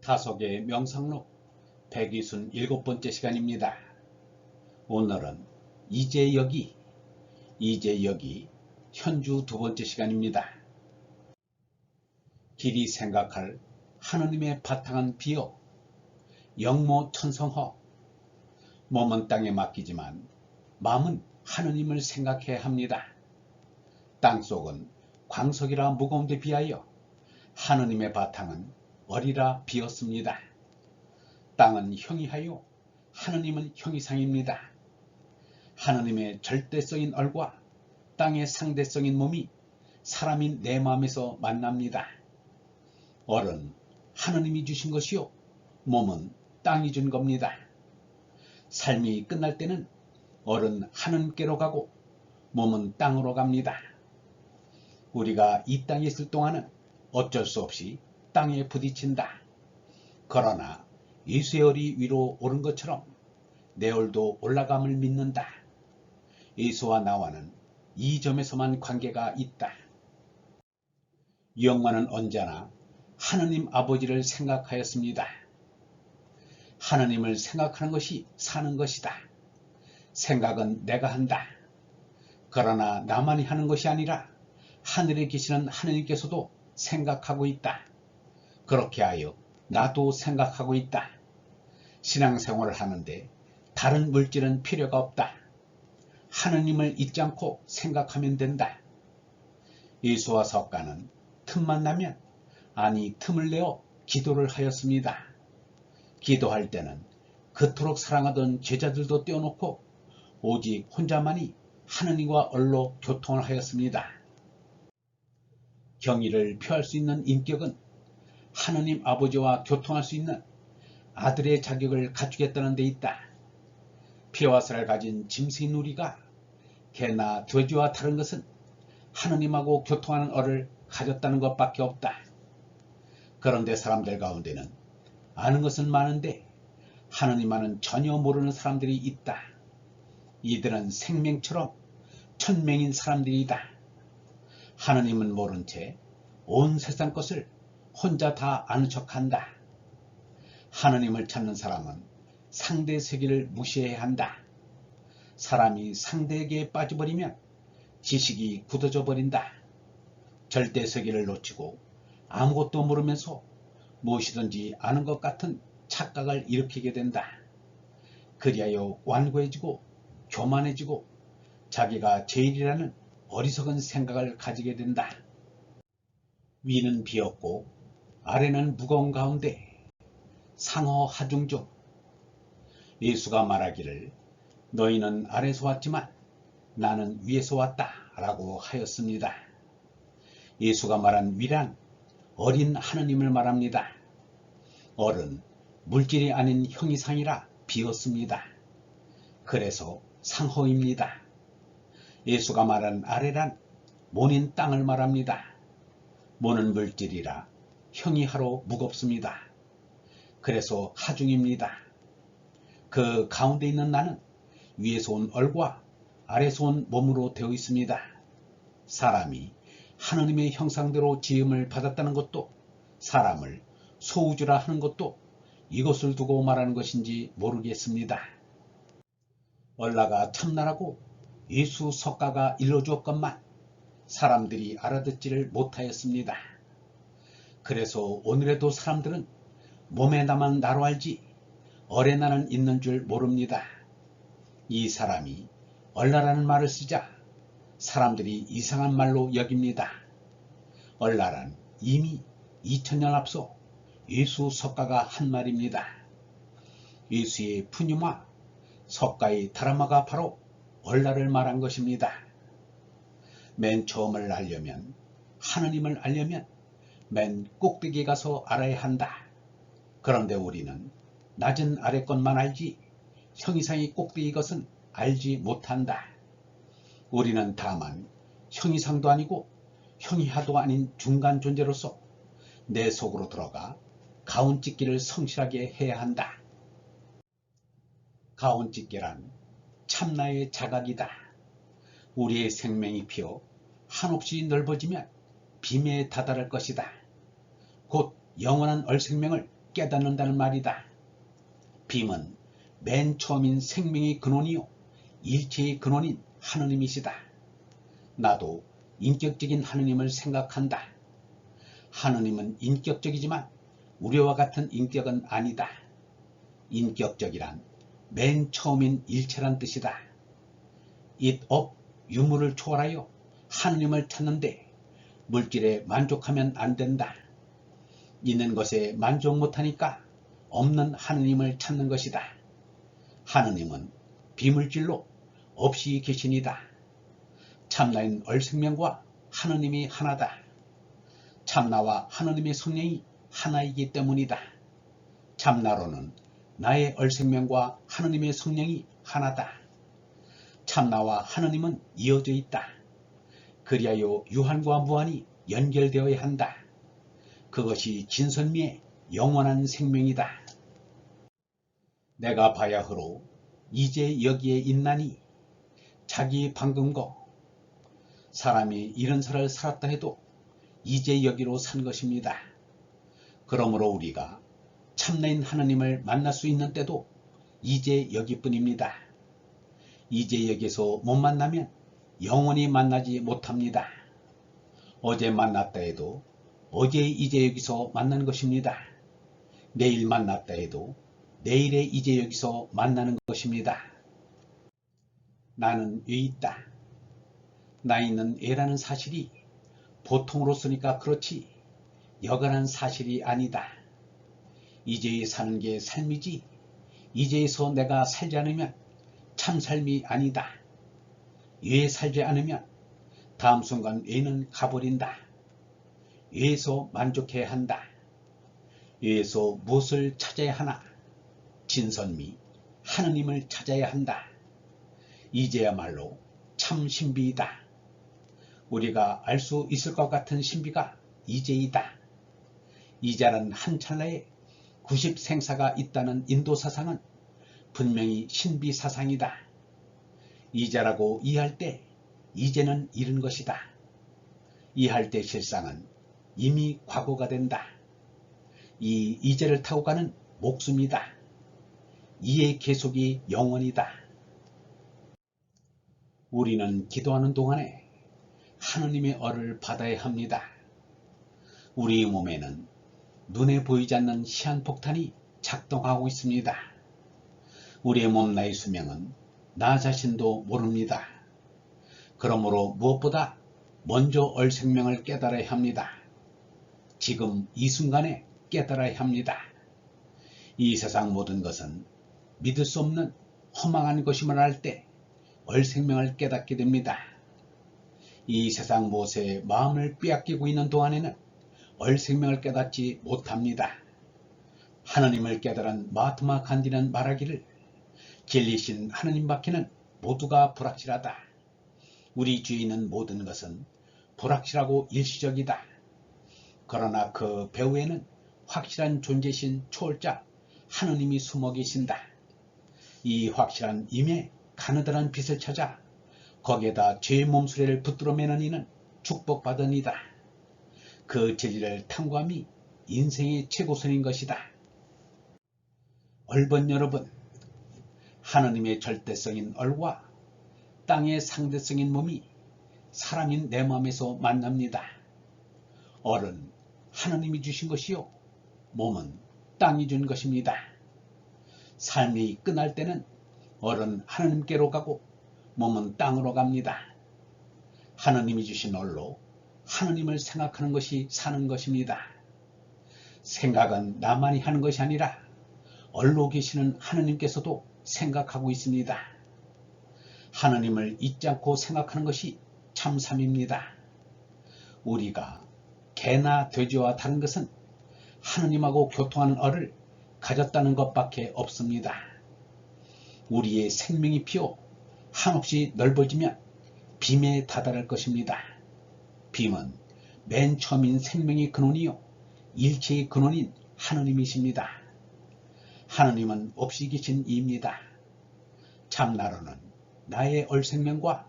다속의 명상록 127번째 시간입니다. 오늘은 이제여기 현주 2번째 시간입니다. 길이 생각할 하느님의 바탕은 비어 영모천성허. 몸은 땅에 맡기지만 마음은 하느님을 생각해야 합니다. 땅속은 광석이라 무거운데 비하여 하느님의 바탕은 어리라 비었습니다. 땅은 형이하여 하느님은 형이상입니다. 하느님의 절대성인 얼과 땅의 상대성인 몸이 사람인 내 마음에서 만납니다. 얼은 하느님이 주신 것이요 몸은 땅이 준 겁니다. 삶이 끝날 때는 얼은 하느님께로 가고 몸은 땅으로 갑니다. 우리가 이 땅에 있을 동안은 어쩔 수 없이 땅에 부딪힌다. 그러나 예수의 얼이 위로 오른 것처럼 내 얼도 올라감을 믿는다. 예수와 나와는 이 점에서만 관계가 있다. 영혼은 언제나 하느님 아버지를 생각하였습니다. 하느님을 생각하는 것이 사는 것이다. 생각은 내가 한다. 그러나 나만이 하는 것이 아니라 하늘에 계시는 하느님께서도 생각하고 있다. 그렇게 하여 나도 생각하고 있다. 신앙생활을 하는데 다른 물질은 필요가 없다. 하느님을 잊지 않고 생각하면 된다. 예수와 석가는 틈만 나면 틈을 내어 기도를 하였습니다. 기도할 때는 그토록 사랑하던 제자들도 떼어놓고 오직 혼자만이 하느님과 얼로 교통을 하였습니다. 경의를 표할 수 있는 인격은 하느님 아버지와 교통할 수 있는 아들의 자격을 갖추겠다는 데 있다. 피와 살을 가진 짐승인 우리가 개나 돼지와 다른 것은 하느님하고 교통하는 얼을 가졌다는 것밖에 없다. 그런데 사람들 가운데는 아는 것은 많은데 하느님과는 전혀 모르는 사람들이 있다. 이들은 생명처럼 천명인 사람들이다. 하느님은 모른 채 온 세상 것을 혼자 다 아는 척한다. 하느님을 찾는 사람은 상대 세계를 무시해야 한다. 사람이 상대에게 빠져버리면 지식이 굳어져 버린다. 절대 세계를 놓치고 아무것도 모르면서 무엇이든지 아는 것 같은 착각을 일으키게 된다. 그리하여 완고해지고 교만해지고 자기가 제일이라는 어리석은 생각을 가지게 된다. 위는 비었고 아래는 무거운 가운데 상하 하중 중. 예수가 말하기를 너희는 아래서 왔지만 나는 위에서 왔다 라고 하였습니다. 예수가 말한 위란 어린 하느님을 말합니다. 얼은 물질이 아닌 형이상이라 비었습니다. 그래서 상허입니다. 예수가 말한 아래란 모닌 땅을 말합니다. 모는 물질이라 형이하로 무겁습니다. 그래서 하중입니다. 그 가운데 있는 나는 위에서 온 얼과 아래서 온 몸으로 되어 있습니다. 사람이 하느님의 형상대로 지음을 받았다는 것도 사람을 소우주라 하는 것도 이것을 두고 말하는 것인지 모르겠습니다. 얼라가 참나라고 예수 석가가 일러주었건만 사람들이 알아듣지를 못하였습니다. 그래서 오늘에도 사람들은 몸에 나만 나로 알지 얼에 나는 있는 줄 모릅니다. 이 사람이 얼라라는 말을 쓰자 사람들이 이상한 말로 여깁니다. 얼라란 이미 2000년 앞서 예수 석가가 한 말입니다. 예수의 푸뉴마 석가의 드라마가 바로 얼라를 말한 것입니다. 맨 처음을 알려면 하느님을 알려면 맨 꼭대기에 가서 알아야 한다. 그런데 우리는 낮은 아래 것만 알지 형이상이 꼭대기 것은 알지 못한다. 우리는 다만 형이상도 아니고 형이하도 아닌 중간 존재로서 내 속으로 들어가 가운찢기를 성실하게 해야 한다. 가운찢기란 참나의 자각이다. 우리의 생명이 피어 한없이 넓어지면 빔에 다다를 것이다. 곧 영원한 얼생명을 깨닫는다는 말이다. 빔은 맨 처음인 생명의 근원이요 일체의 근원인 하느님이시다. 나도 인격적인 하느님을 생각한다. 하느님은 인격적이지만 우리와 같은 인격은 아니다. 인격적이란 맨 처음인 일체란 뜻이다. 잇업 유무를 초월하여 하느님을 찾는데 물질에 만족하면 안 된다. 있는 것에 만족 못하니까 없는 하느님을 찾는 것이다. 하느님은 비물질로 없이 계시니다. 참나인 얼생명과 하느님이 하나다. 참나와 하느님의 성령이 하나이기 때문이다. 참나로는 나의 얼생명과 하느님의 성령이 하나다. 참나와 하느님은 이어져 있다. 그리하여 유한과 무한이 연결되어야 한다. 그것이 진선미의 영원한 생명이다. 내가 바야흐로 이제 여기에 있나니 자기 방금 거 사람이 이런 살을 살았다 해도 이제 여기로 산 것입니다. 그러므로 우리가 참나인 하느님을 만날 수 있는 때도 이제 여기뿐입니다. 이제 여기서 못 만나면 영원히 만나지 못합니다. 어제 만났다 해도 어제 이제 여기서 만나는 것입니다. 내일 만났다 해도 내일에 이제 여기서 만나는 것입니다. 나는 왜 있다. 나 있는 애라는 사실이 보통으로 쓰니까 그렇지 여간한 사실이 아니다. 이제에 사는 게 삶이지 이제에서 내가 살지 않으면 참 삶이 아니다. 왜 살지 않으면 다음 순간 애는 가버린다. 왜에서 만족해야 한다. 왜에서 무엇을 찾아야 하나. 진선미 하느님을 찾아야 한다. 이제야말로 참 신비이다. 우리가 알 수 있을 것 같은 신비가 이제이다. 이자는 한 찰나에 90생사가 있다는 인도 사상은 분명히 신비 사상이다. 이자라고 이해할 때 이제는 이른 것이다. 이해할 때 실상은 이미 과거가 된다. 이 이제를 타고 가는 목숨이다. 이의 계속이 영원이다. 우리는 기도하는 동안에 하느님의 얼을 받아야 합니다. 우리 몸에는 눈에 보이지 않는 시한폭탄이 작동하고 있습니다. 우리의 몸 나의 수명은 나 자신도 모릅니다. 그러므로 무엇보다 먼저 얼생명을 깨달아야 합니다. 지금 이 순간에 깨달아야 합니다. 이 세상 모든 것은 믿을 수 없는 허망한 것임을 알 때 얼생명을 깨닫게 됩니다. 이 세상 무엇에 마음을 빼앗기고 있는 동안에는 얼생명을 깨닫지 못합니다. 하느님을 깨달은 마하트마 간디는 말하기를 진리신 하느님 밖에는 모두가 불확실하다. 우리 주위에 있는 모든 것은 불확실하고 일시적이다. 그러나 그 배후에는 확실한 존재신 초월자 하느님이 숨어 계신다. 이 확실한 임에 가느다란 빛을 찾아 거기에다 죄의 몸수레를 붙들어 매는 이는 축복받은 이다. 그 진리를 탐구함이 인생의 최고선인 것이다. 얼번 여러분, 하느님의 절대성인 얼과 땅의 상대성인 몸이 사람인 내 마음에서 만납니다. 얼은 하느님이 주신 것이요 몸은 땅이 준 것입니다. 삶이 끝날 때는 얼은 하느님께로 가고 몸은 땅으로 갑니다. 하느님이 주신 얼로 하느님을 생각하는 것이 사는 것입니다. 생각은 나만이 하는 것이 아니라 얼로 계시는 하느님께서도 생각하고 있습니다. 하느님을 잊지 않고 생각하는 것이 참삼입니다. 우리가 개나 돼지와 다른 것은 하느님하고 교통하는 얼을 가졌다는 것밖에 없습니다. 우리의 생명이 피어 한없이 넓어지면 빔에 다다를 것입니다. 빔은 맨 처음인 생명의 근원이요 일체의 근원인 하느님이십니다. 하느님은 없이 계신 이입니다. 참나로는 나의 얼생명과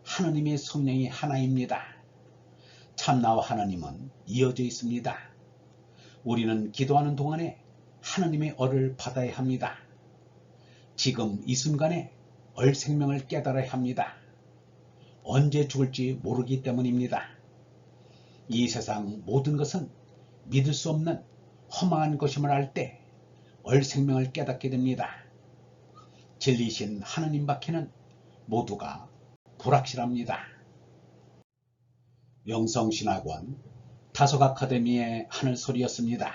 하느님의 성령이 하나입니다. 참나와 하느님은 이어져 있습니다. 우리는 기도하는 동안에 하느님의 얼을 받아야 합니다. 지금 이 순간에 얼 생명을 깨달아야 합니다. 언제 죽을지 모르기 때문입니다. 이 세상 모든 것은 믿을 수 없는 허망한 것임을 알 때 얼 생명을 깨닫게 됩니다. 진리신 하느님 밖에는 모두가 불확실합니다. 영성신학원 다속 아카데미의 하늘소리였습니다.